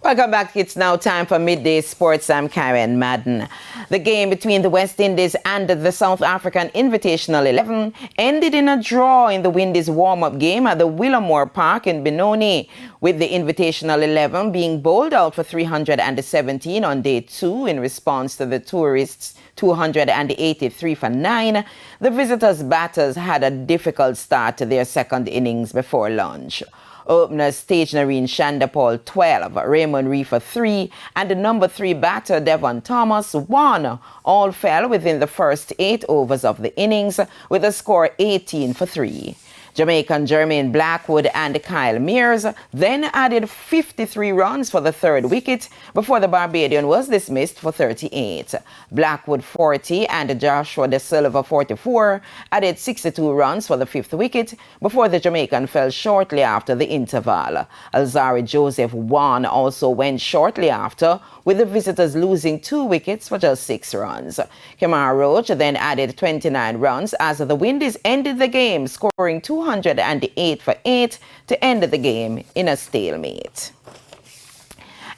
Welcome back. It's now time for Midday Sports. I'm Karen Madden. The game between the West Indies and the South African Invitational 11 ended in a draw in the Windies warm-up game at the Willamore Park in Benoni, with the Invitational 11 being bowled out for 317 on day 2 in response to the tourists' 283 for 9. The visitors' batters had a difficult start to their second innings before lunch. Openers Stage Nareen Shandapal 12, Raymond Reefer 3, and the number 3 batter Devon Thomas 1 all fell within the first 8 overs of the innings with a score 18 for 3. Jamaican Jermaine Blackwood and Kyle Mears then added 53 runs for the third wicket before the Barbadian was dismissed for 38. Blackwood 40 and Joshua De Silva 44 added 62 runs for the fifth wicket before the Jamaican fell shortly after the interval. Alzari Joseph 1 also went shortly after, with the visitors losing 2 wickets for just 6 runs. Kemar Roach then added 29 runs as the Windies ended the game scoring 208 for 8 to end the game in a stalemate.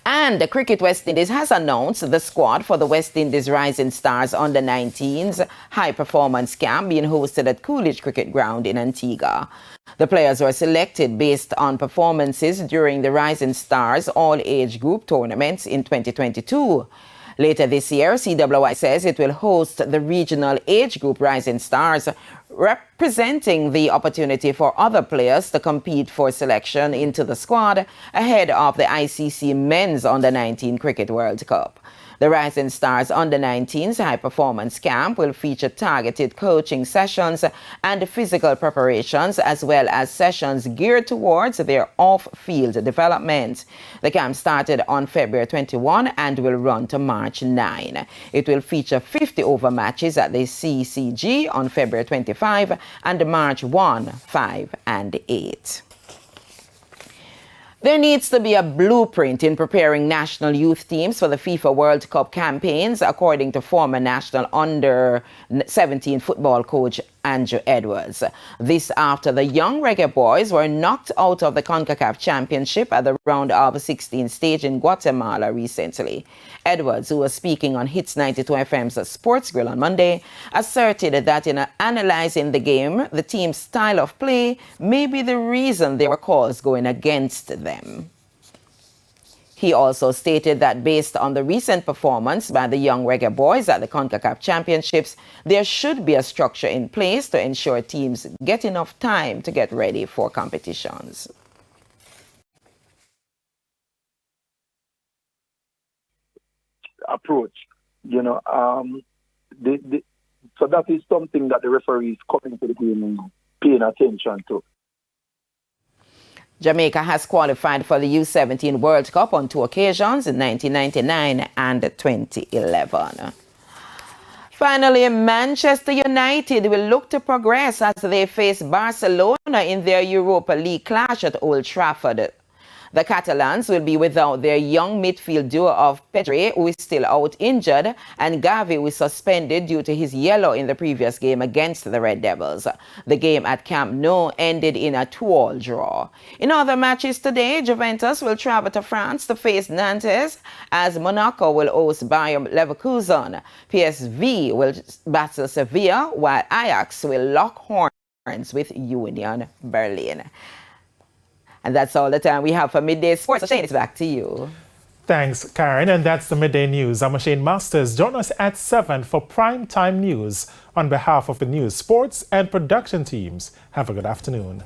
And the Cricket West Indies has announced the squad for the West Indies Rising Stars Under-19s high-performance camp being hosted at Coolidge Cricket Ground in Antigua. The players were selected based on performances during the Rising Stars all-age group tournaments in 2022. Later this year, CWI says it will host the regional age group Rising Stars, representing the opportunity for other players to compete for selection into the squad ahead of the ICC Men's Under-19 Cricket World Cup. The Rising Stars Under-19's high-performance camp will feature targeted coaching sessions and physical preparations, as well as sessions geared towards their off-field development. The camp started on February 21 and will run to March 9. It will feature 50-over matches at the CCG on February 25 and March 1, 5 and 8. There needs to be a blueprint in preparing national youth teams for the FIFA World Cup campaigns, according to former national under-17 football coach Andrew Edwards. This after the young reggae boys were knocked out of the CONCACAF Championship at the round of 16 stage in Guatemala recently. Edwards, who was speaking on Hits 92 FM's Sports Grill on Monday, asserted that in analyzing the game, the team's style of play may be the reason there were calls going against them. He also stated that based on the recent performance by the young reggae boys at the CONCACAF Championships, there should be a structure in place to ensure teams get enough time to get ready for competitions. Approach, so that is something that the referees coming to the game and paying attention to. Jamaica has qualified for the U17 World Cup on 2 occasions in 1999 and 2011. Finally, Manchester United will look to progress as they face Barcelona in their Europa League clash at Old Trafford. The Catalans will be without their young midfield duo of Pedri, who is still out injured, and Gavi, who is suspended due to his yellow in the previous game against the Red Devils. The game at Camp Nou ended in a 2-all draw. In other matches today, Juventus will travel to France to face Nantes, as Monaco will host Bayer Leverkusen. PSV will battle Sevilla, while Ajax will lock horns with Union Berlin. And that's all the time we have for Midday Sports. Shane, it's back to you. Thanks, Karen. And that's the Midday News. I'm Shane Masters. Join us at 7 for Prime Time News. On behalf of the news, sports, and production teams, have a good afternoon.